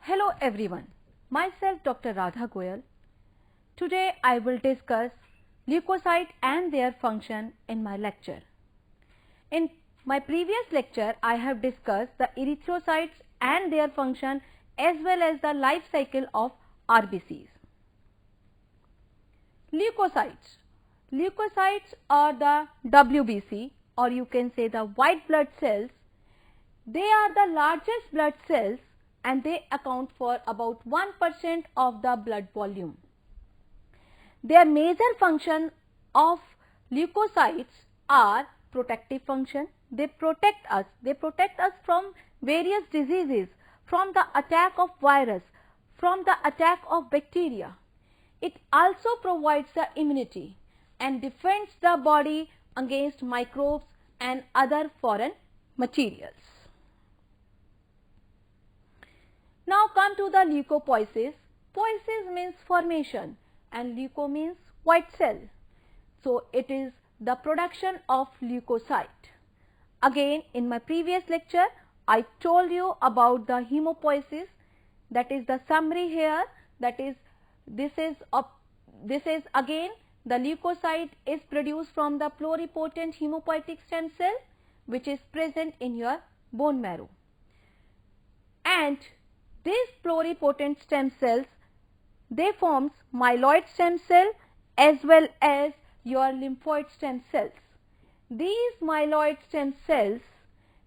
Hello everyone, myself Dr. Radha Goyal. Today I will discuss leukocyte and their function in my lecture. In my previous lecture I have discussed the erythrocytes and their function as well as the life cycle of RBCs. Leukocytes are the WBC, or you can say the white blood cells. They are the largest blood cells and they account for about 1% of the blood volume. Their major function of leukocytes are protective function. They protect us from various diseases, from the attack of virus, from the attack of bacteria. It also provides the immunity and defends the body against microbes and other foreign materials. Now come to the leukopoiesis. Poiesis means formation and leuko means white cell. So it is the production of leukocyte. Again, in my previous lecture I told you about the hemopoiesis. That is the summary here. That is this is again the leukocyte is produced from the pluripotent hemopoietic stem cell which is present in your bone marrow. And these pluripotent stem cells, they forms myeloid stem cell as well as your lymphoid stem cells. These myeloid stem cells,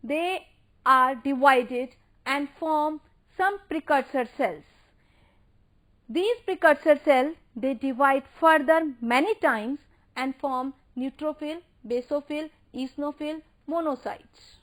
they are divided and form some precursor cells. These precursor cells, they divide further many times and form neutrophil, basophil, eosinophil, monocytes.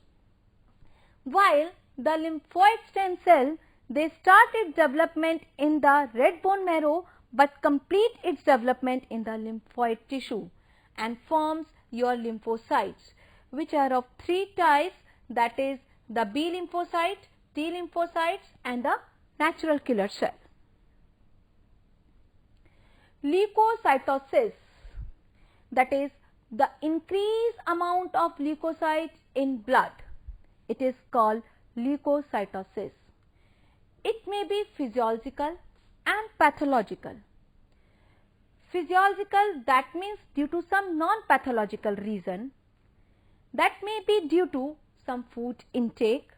While the lymphoid stem cell, they start its development in the red bone marrow but complete its development in the lymphoid tissue and forms your lymphocytes, which are of three types, that is the B lymphocyte, T lymphocytes and the natural killer cell. Leukocytosis, that is the increased amount of leukocytes in blood. It is called leukocytosis. It may be physiological and pathological. Physiological, that means due to some non-pathological reason. That may be due to some food intake,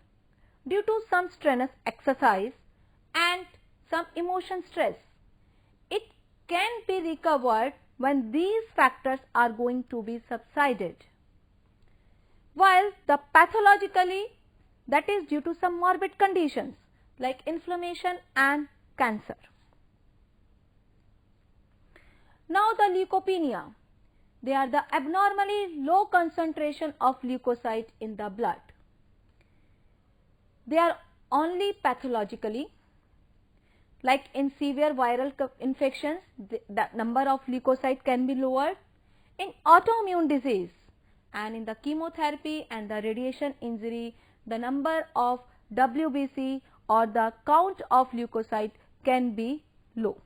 due to some strenuous exercise and some emotion stress. It can be recovered when these factors are going to be subsided. While the pathologically, that is due to some morbid conditions like inflammation and cancer. Now the leukopenia, they are the abnormally low concentration of leukocyte in the blood. They are only pathologically, like in severe viral infections, the number of leukocyte can be lowered. In autoimmune disease and in the chemotherapy and the radiation injury, the number of WBC or the count of leukocyte can be low.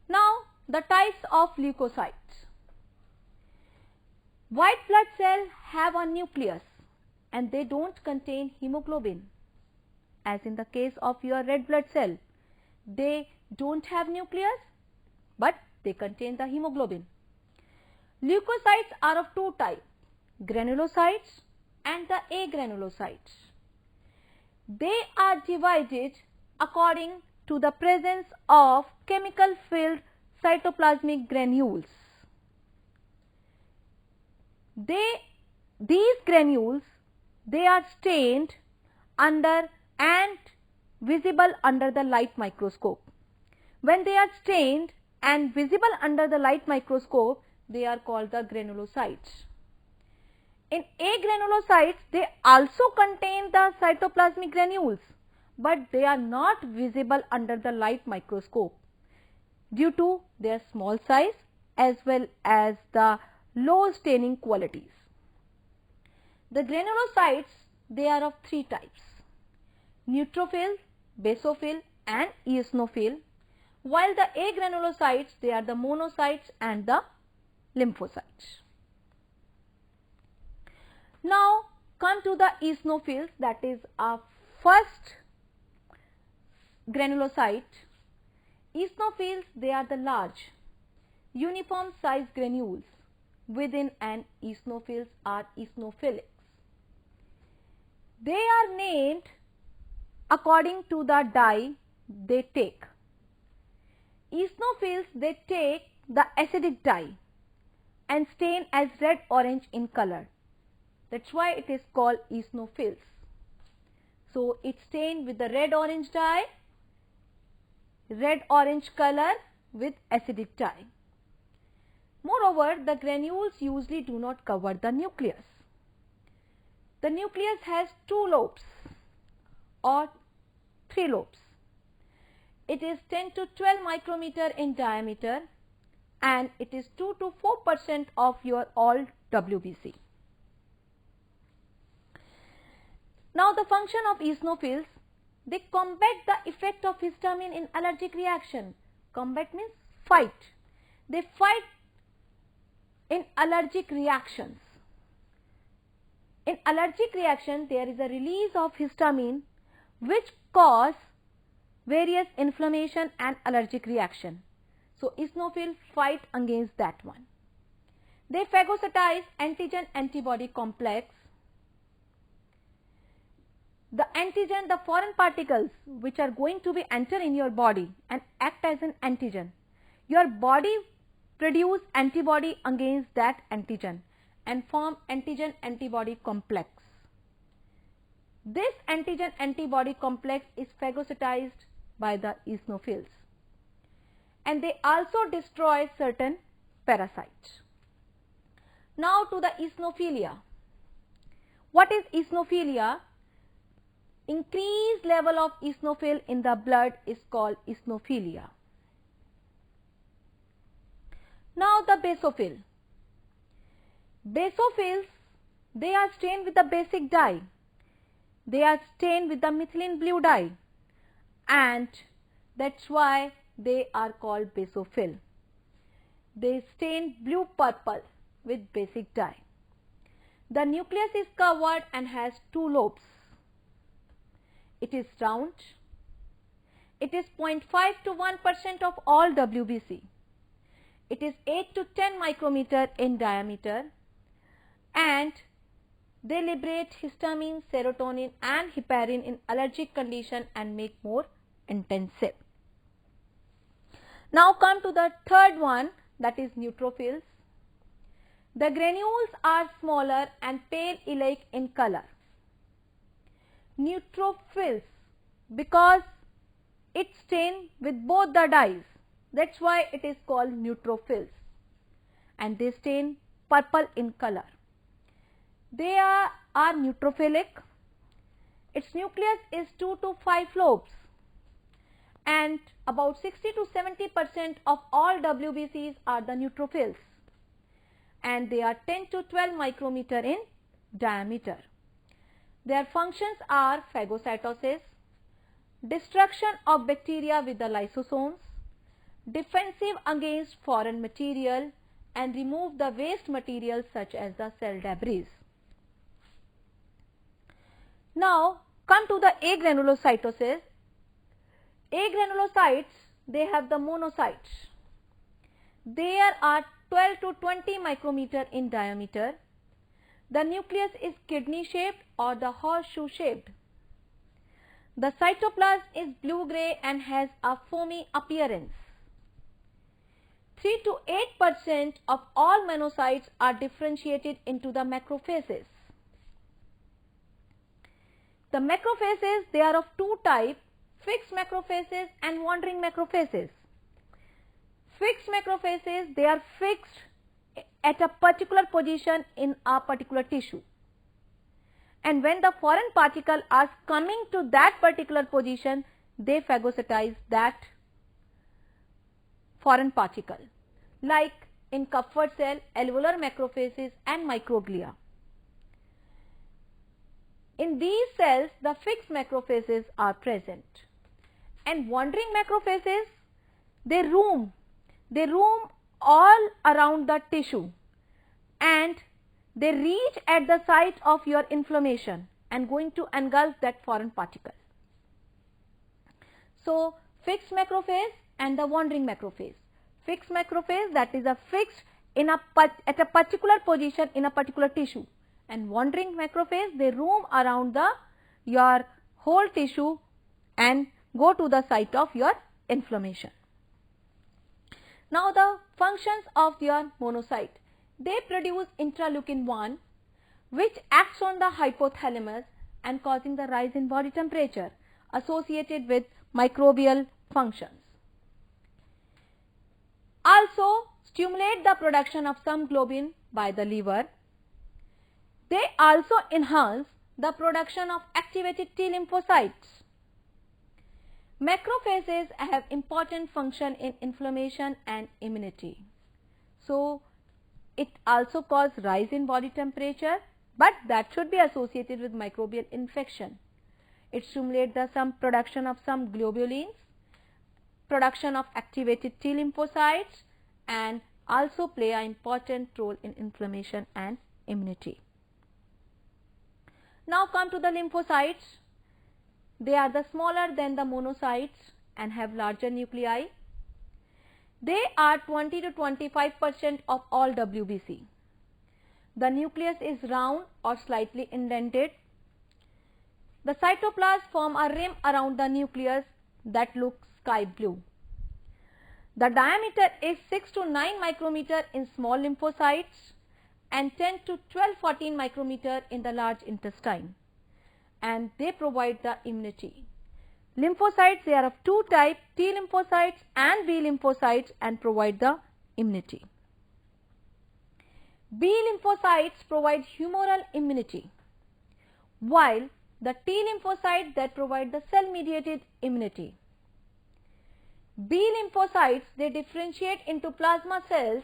Now the types of leukocytes. White blood cells have a nucleus and they don't contain hemoglobin. As in the case of your red blood cell, they don't have nucleus but they contain the hemoglobin. Leukocytes are of two types, granulocytes and the agranulocytes. They are divided according to the presence of chemical filled cytoplasmic granules. These granules, they are stained under and visible under the light microscope. When they are stained and visible under the light microscope, they are called the granulocytes. In agranulocytes, they also contain the cytoplasmic granules, but they are not visible under the light microscope due to their small size as well as the low staining qualities. The granulocytes, they are of three types, neutrophil, basophil and eosinophil, while the agranulocytes, they are the monocytes and the lymphocytes. Now come to the eosinophils, that is our first granulocyte. Eosinophils, they are the large, uniform size granules within an eosinophils are eosinophilics. They are named according to the dye they take. Eosinophils, they take the acidic dye and stain as red-orange in color. That's why it is called eosinophils. So, it stained with the red-orange dye, red-orange color with acidic dye. Moreover, the granules usually do not cover the nucleus. The nucleus has 2 lobes or 3 lobes. It is 10 to 12 micrometer in diameter and it is 2 to 4% of your all WBC. Now, the function of eosinophils, they combat the effect of histamine in allergic reaction. Combat means fight. They fight in allergic reactions. In allergic reaction, there is a release of histamine which cause various inflammation and allergic reaction. So, eosinophils fight against that one. They phagocytize antigen-antibody complex. The antigen, the foreign particles which are going to be enter in your body and act as an antigen. Your body produce antibody against that antigen and form antigen-antibody complex. This antigen-antibody complex is phagocytized by the eosinophils and they also destroy certain parasites. Now to the eosinophilia. What is eosinophilia? Increased level of eosinophil in the blood is called eosinophilia. Now the basophil. Basophils, they are stained with the basic dye. They are stained with the methylene blue dye and that's why they are called basophil. They stain blue purple with basic dye. The nucleus is covered and has 2 lobes. It is round. It is 0.5 to 1% of all WBC. It is 8 to 10 micrometer in diameter and they liberate histamine, serotonin and heparin in allergic condition and make more intensive. Now come to the third one, that is neutrophils. The granules are smaller and pale elaic in color. Neutrophils, because it stains with both the dyes, that's why it is called neutrophils and they stain purple in color. They are neutrophilic. Its nucleus is 2 to 5 lobes and about 60 to 70% of all WBCs are the neutrophils and they are 10 to 12 micrometer in diameter. Their functions are phagocytosis, destruction of bacteria with the lysosomes, defensive against foreign material and remove the waste material such as the cell debris. Now come to the agranulocytosis. Agranulocytes, they have the monocytes. There are 12 to 20 micrometer in diameter. The nucleus is kidney shaped or the horseshoe shaped. The cytoplasm is blue-gray and has a foamy appearance. 3 to 8% of all monocytes are differentiated into the macrophages. The macrophages, they are of 2 types, fixed macrophages and wandering macrophages. Fixed macrophages, they are fixed at a particular position in a particular tissue. And when the foreign particles are coming to that particular position, they phagocytize that foreign particle, like in Kupffer cell, alveolar macrophages and microglia. In these cells, the fixed macrophages are present. And wandering macrophages, they roam all around the tissue and they reach at the site of your inflammation and going to engulf that foreign particle. So, fixed macrophage and the wandering macrophage. Fixed macrophage, that is a fixed at a particular position in a particular tissue, and wandering macrophage, they roam around your whole tissue and go to the site of your inflammation. Now, the functions of your monocyte. They produce interleukin-1, which acts on the hypothalamus and causing the rise in body temperature associated with microbial functions. Also stimulate the production of some globin by the liver. They also enhance the production of activated T lymphocytes. Macrophages have important function in inflammation and immunity. So, it also causes rise in body temperature, but that should be associated with microbial infection. It stimulates the some production of some globulins, production of activated T lymphocytes, and also play an important role in inflammation and immunity. Now come to the lymphocytes. They are the smaller than the monocytes and have larger nuclei. They are 20 to 25% of all WBC. The nucleus is round or slightly indented. The cytoplasm form a rim around the nucleus that looks sky blue. The diameter is 6 to 9 micrometer in small lymphocytes and 10 to 12-14 micrometer in the large intestine, and they provide the immunity. Lymphocytes, they are of two types, T lymphocytes and B lymphocytes, and provide the immunity. B lymphocytes provide humoral immunity, while the T lymphocytes that provide the cell mediated immunity. B lymphocytes, they differentiate into plasma cells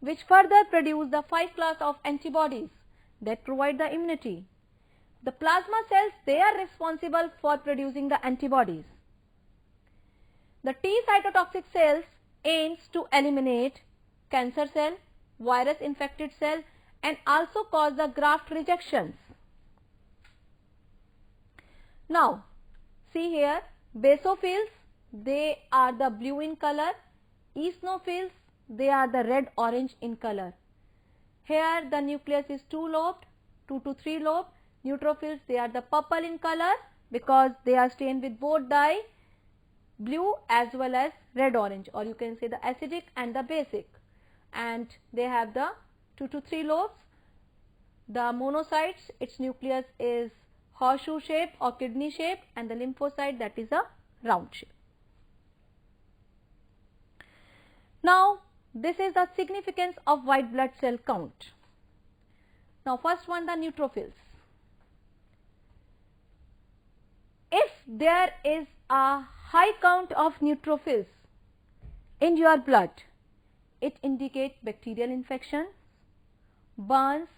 which further produce the 5 class of antibodies that provide the immunity. The plasma cells, they are responsible for producing the antibodies. The T cytotoxic cells aims to eliminate cancer cell, virus infected cell, and also cause the graft rejections. Now, see here, basophils, they are the blue in color, eosinophils, they are the red orange in color. Here the nucleus is 2-lobed, 2 to 3 lobed. Neutrophils, they are the purple in color because they are stained with both dye, blue as well as red orange, or you can say the acidic and the basic, and they have the 2 to 3 lobes. The monocytes, its nucleus is horseshoe shape or kidney shape, and the lymphocyte, that is a round shape. Now, this is the significance of white blood cell count. Now, first one, the neutrophils. If there is a high count of neutrophils in your blood, it indicates bacterial infection, burns,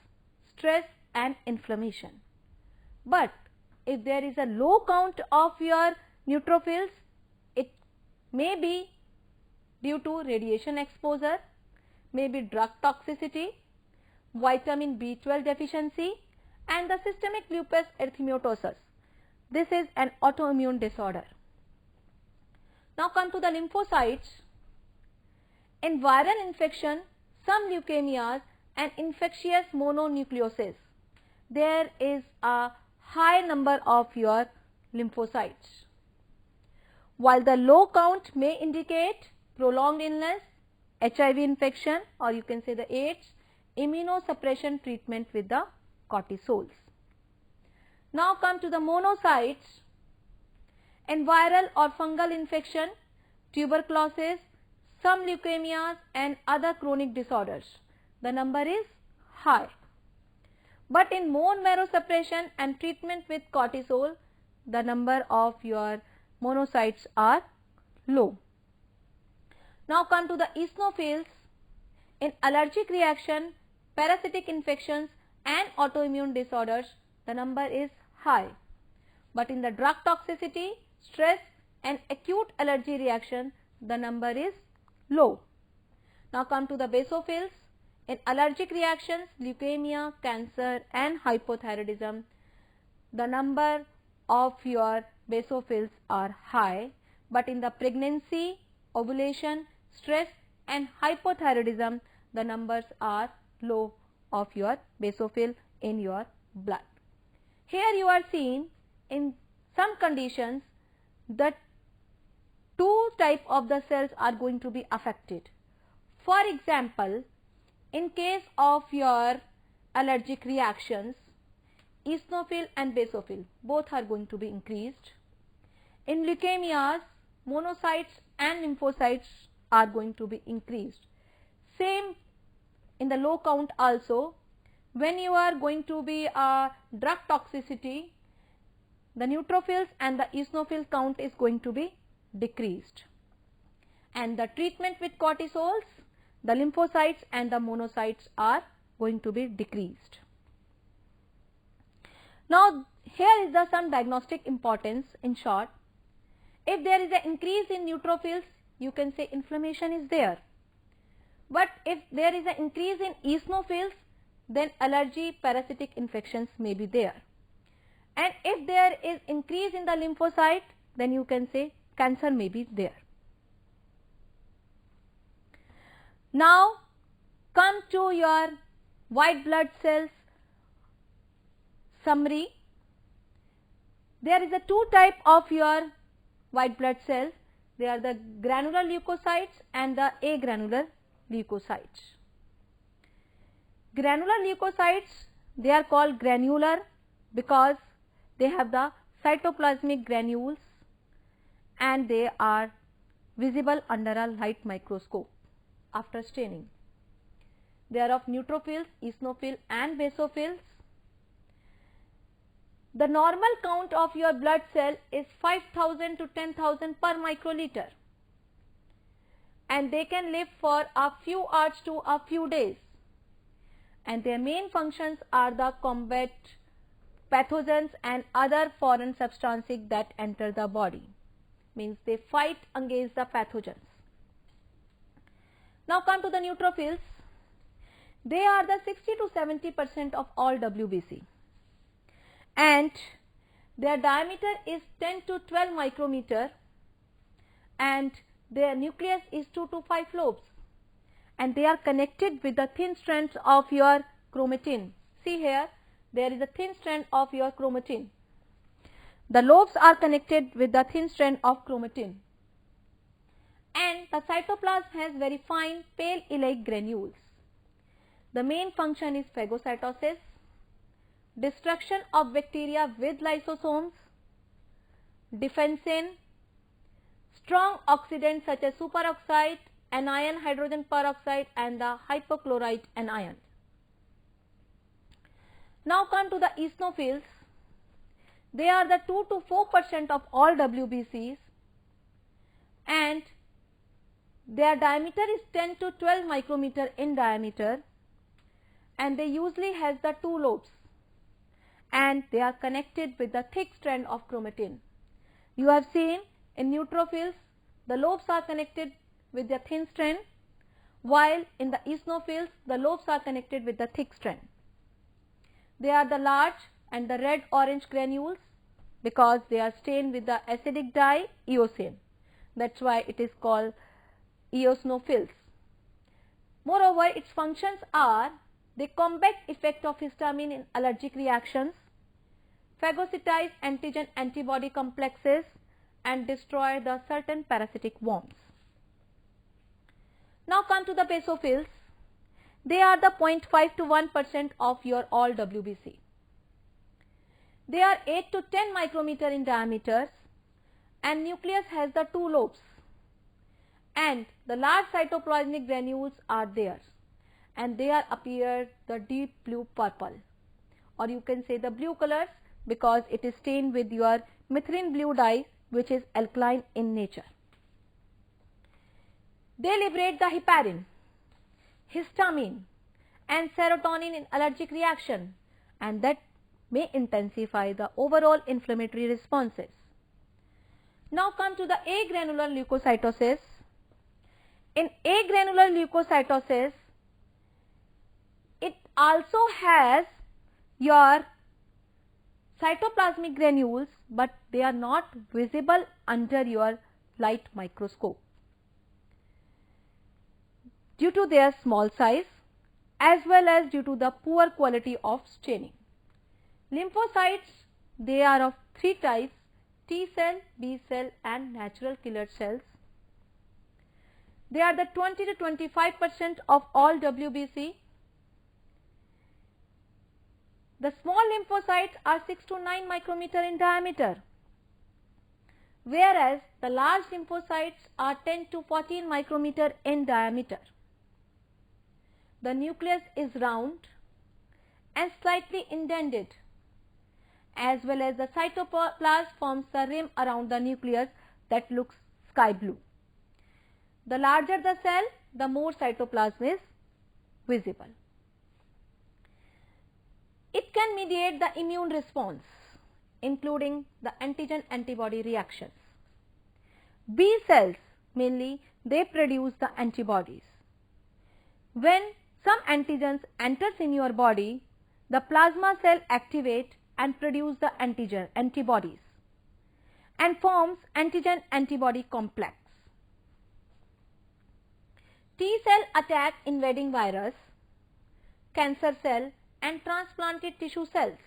stress and inflammation. But if there is a low count of your neutrophils, it may be due to radiation exposure, maybe drug toxicity, vitamin B12 deficiency, and the systemic lupus erythematosus. This is an autoimmune disorder. Now come to the lymphocytes. In viral infection, some leukemias and infectious mononucleosis, there is a high number of your lymphocytes. While the low count may indicate prolonged illness, HIV infection, or you can say the AIDS, immunosuppression treatment with the cortisols. Now come to the monocytes. In viral or fungal infection, tuberculosis, some leukemias and other chronic disorders, the number is high. But in bone marrow suppression and treatment with cortisol, the number of your monocytes are low. Now come to the eosinophils. In allergic reaction, parasitic infections and autoimmune disorders, the number is high. But in the drug toxicity, stress and acute allergy reaction, the number is low. Now come to the basophils. In allergic reactions, leukemia, cancer and hypothyroidism, the number of your basophils are high. but in the pregnancy, ovulation, stress and hypothyroidism, the numbers are low of your basophil in your blood. Here you are seeing in some conditions the two type of the cells are going to be affected. For example, in case of your allergic reactions, eosinophil and basophil both are going to be increased. In leukemias, monocytes and lymphocytes are going to be increased. Same in the low count also. When you are going to be a drug toxicity, the neutrophils and the eosinophil count is going to be decreased. And the treatment with cortisols, the lymphocytes and the monocytes are going to be decreased. Now here is the some diagnostic importance in short. If there is an increase in neutrophils, you can say inflammation is there. But if there is an increase in eosinophils, then allergy, parasitic infections may be there. And if there is increase in the lymphocyte, then you can say cancer may be there. Now come to your white blood cells summary. There is a two type of your white blood cells. They are the granular leukocytes and the agranular leukocytes. Granular leukocytes, they are called granular because they have the cytoplasmic granules and they are visible under a light microscope after staining. They are of neutrophils, eosinophil and basophils. The normal count of your blood cell is 5,000 to 10,000 per microliter, and they can live for a few hours to a few days, and their main functions are the combat pathogens and other foreign substances that enter the body, means they fight against the pathogens. Now come to the neutrophils. They are the 60 to 70% of all WBC, and their diameter is 10 to 12 micrometer, and their nucleus is 2 to 5 lobes, and they are connected with the thin strands of your chromatin. See here, there is a thin strand of your chromatin. The lobes are connected with the thin strand of chromatin, and the cytoplasm has very fine pale elate granules. The main function is phagocytosis, destruction of bacteria with lysosomes, defensin, strong oxidants such as superoxide, anion hydrogen peroxide and the hypochlorite anion. Now come to the eosinophils. They are the 2 to 4% of all WBCs, and their diameter is 10 to 12 micrometer in diameter, and they usually has the 2 lobes, and they are connected with the thick strand of chromatin. You have seen in neutrophils the lobes are connected with the thin strand, while in the eosinophils the lobes are connected with the thick strand. They are the large and the red orange granules because they are stained with the acidic dye eosin. That's why it is called eosinophils. Moreover, its functions are they combat effect of histamine in allergic reactions, phagocytize antigen antibody complexes and destroy the certain parasitic worms. Now come to the basophils. They are the 0.5 to 1% of your all WBC. They are 8 to 10 micrometer in diameters, and nucleus has the 2 lobes, and the large cytoplasmic granules are there, and they are appear the deep blue purple, or you can say the blue colors because it is stained with your methylene blue dye, which is alkaline in nature. They liberate the heparin, histamine and serotonin in allergic reaction, and that may intensify the overall inflammatory responses. Now come to the agranular leukocytosis. In agranular leukocytosis, it also has your cytoplasmic granules, but they are not visible under your light microscope. Due to their small size as well as due to the poor quality of staining. Lymphocytes, they are of three types: T cell, B cell and natural killer cells. They are the 20 to 25% of all WBC. The small lymphocytes are 6 to 9 micrometer in diameter, whereas the large lymphocytes are 10 to 14 micrometer in diameter. The nucleus is round and slightly indented, as well as the cytoplasm forms a rim around the nucleus that looks sky blue. The larger the cell, the more cytoplasm is visible. It can mediate the immune response, including the antigen-antibody reactions. B cells, mainly, they produce the antibodies. When some antigens enters in your body, the plasma cell activate and produce the antibodies and forms antigen-antibody complex. T cell attack invading virus, cancer cell and transplanted tissue cells.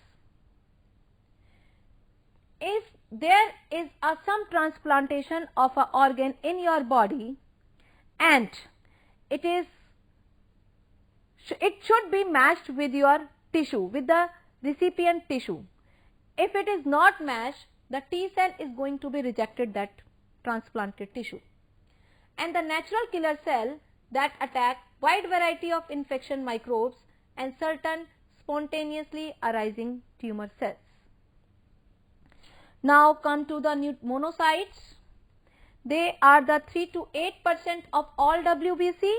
If there is some transplantation of an organ in your body and it should be matched with your tissue, with the recipient tissue. If it is not matched, the T cell is going to be rejected that transplanted tissue. And the natural killer cell that attack wide variety of infection microbes and certain spontaneously arising tumor cells. Now come to the monocytes. They are the 3 to 8% of all WBC.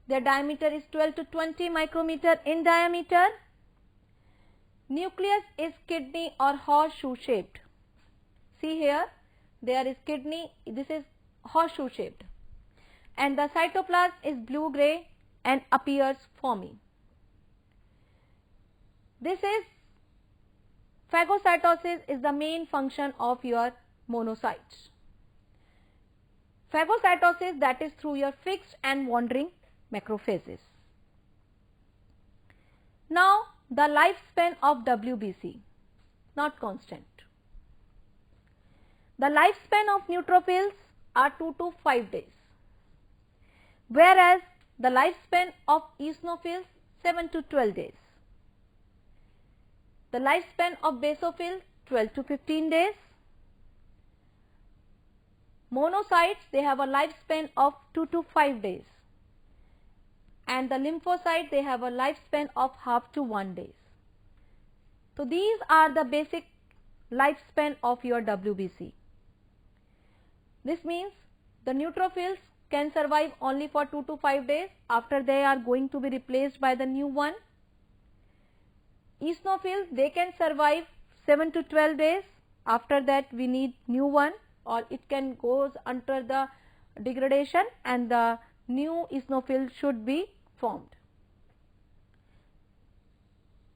Their diameter is 12 to 20 micrometer in diameter. Nucleus is kidney or horseshoe shaped. See here, there is kidney, this is horseshoe shaped. And the cytoplasm is blue-gray and appears foamy. This is phagocytosis is the main function of your monocytes. Phagocytosis, that is through your fixed and wandering macrophages. Now the lifespan of WBC, not constant. The lifespan of neutrophils are 2 to 5 days, whereas the lifespan of eosinophils 7 to 12 days. The lifespan of basophils 12 to 15 days. Monocytes, they have a lifespan of 2 to 5 days. And the lymphocyte, they have a lifespan of half to 1 day. So these are the basic lifespan of your WBC. This means the neutrophils can survive only for 2 to 5 days. After they are going to be replaced by the new one. Eosinophils, they can survive 7 to 12 days. After that we need new one, or it can goes under the degradation and the new eosinophil should be formed.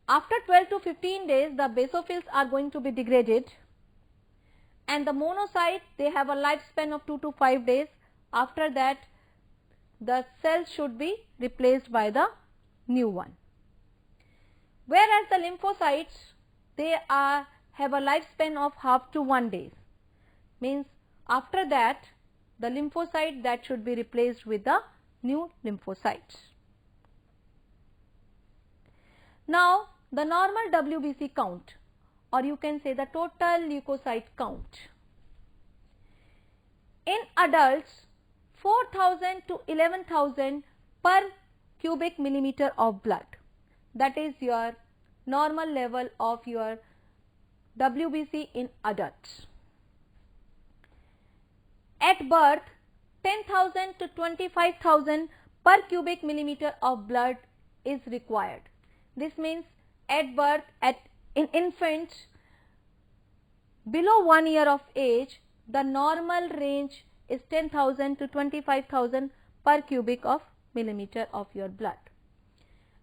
After 12 to 15 days, the basophils are going to be degraded, and the monocyte, they have a lifespan of 2 to 5 days. After that, the cells should be replaced by the new one. Whereas the lymphocytes, they have a lifespan of half to 1 day. Means after that, the lymphocyte, that should be replaced with the new lymphocytes. Now the normal WBC count, or you can say the total leukocyte count. In adults, 4,000 to 11,000 per cubic millimeter of blood. That is your normal level of your WBC in adults. At birth, 10,000 to 25,000 per cubic millimeter of blood is required. This means at birth, in infants below 1 year of age, the normal range is 10,000 to 25,000 per cubic of millimeter of your blood.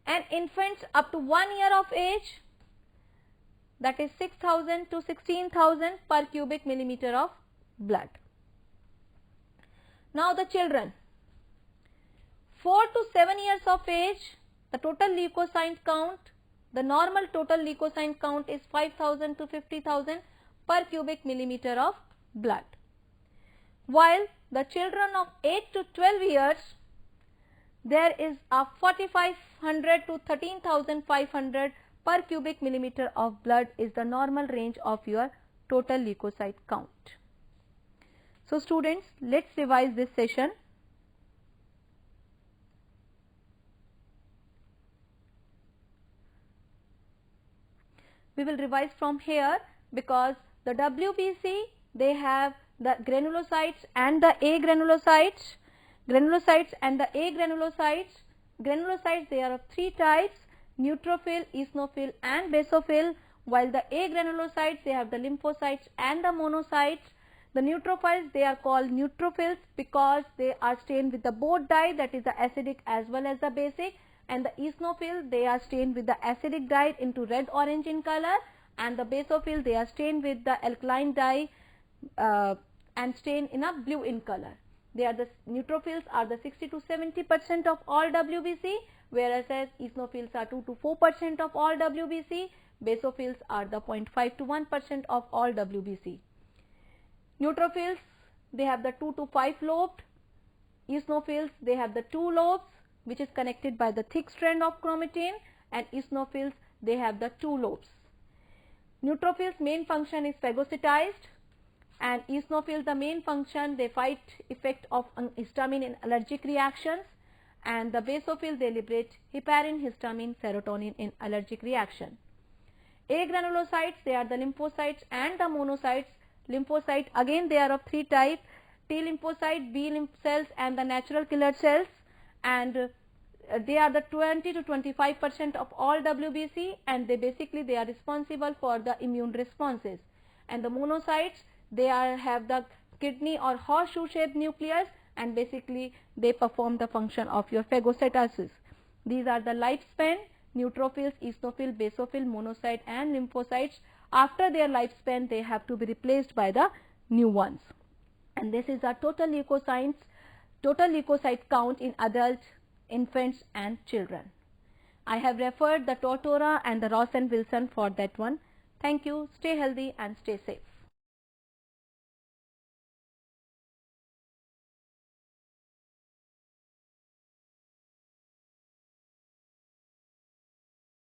And infants up to 1 year of age, that is 6,000 to 16,000 per cubic millimeter of blood. Now the children, 4 to 7 years of age, the total leukocyte count, the normal total leukocyte count is 5,000 to 50,000 per cubic millimeter of blood. While the children of 8 to 12 years, there is a 4,500 to 13,500 per cubic millimeter of blood is the normal range of your total leukocyte count. So students, let's revise this session. We will revise from here because the WBC, they have the granulocytes and the agranulocytes. Granulocytes and the agranulocytes. Granulocytes, they are of 3 types: neutrophil, eosinophil and basophil, while the agranulocytes, they have the lymphocytes and the monocytes. The neutrophils, they are called neutrophils because they are stained with the both dye, that is the acidic as well as the basic, and the eosinophil, they are stained with the acidic dye into red orange in color, and the basophil, they are stained with the alkaline dye and stained in a blue in color. They are the neutrophils are the 60 to 70% of all WBC, whereas eosinophils are 2 to 4% of all WBC, basophils are the 0.5 to 1% of all WBC. Neutrophils, they have the 2 to 5 lobed. Eosinophils, they have the 2 lobes which is connected by the thick strand of chromatin, and eosinophils, they have the 2 lobes. Neutrophils main function is phagocytized, and eosinophils, the main function, they fight effect of histamine in allergic reactions, and the basophil, they liberate heparin, histamine, serotonin in allergic reaction. Agranulocytes, they are the lymphocytes and the monocytes. Lymphocyte, again they are of 3 types: T lymphocyte, B lymph cells and the natural killer cells, and they are the 20 to 25% of all WBC, and they are responsible for the immune responses. And the monocytes, they have the kidney or horseshoe shaped nucleus, and basically they perform the function of your phagocytosis. These are the lifespan: neutrophils, eosinophil, basophil, monocyte and lymphocytes. After their lifespan, they have to be replaced by the new ones. And this is our total leukocyte count in adults, infants and children. I have referred the Tortora and the Ross and Wilson for that one. Thank you. Stay healthy and stay safe.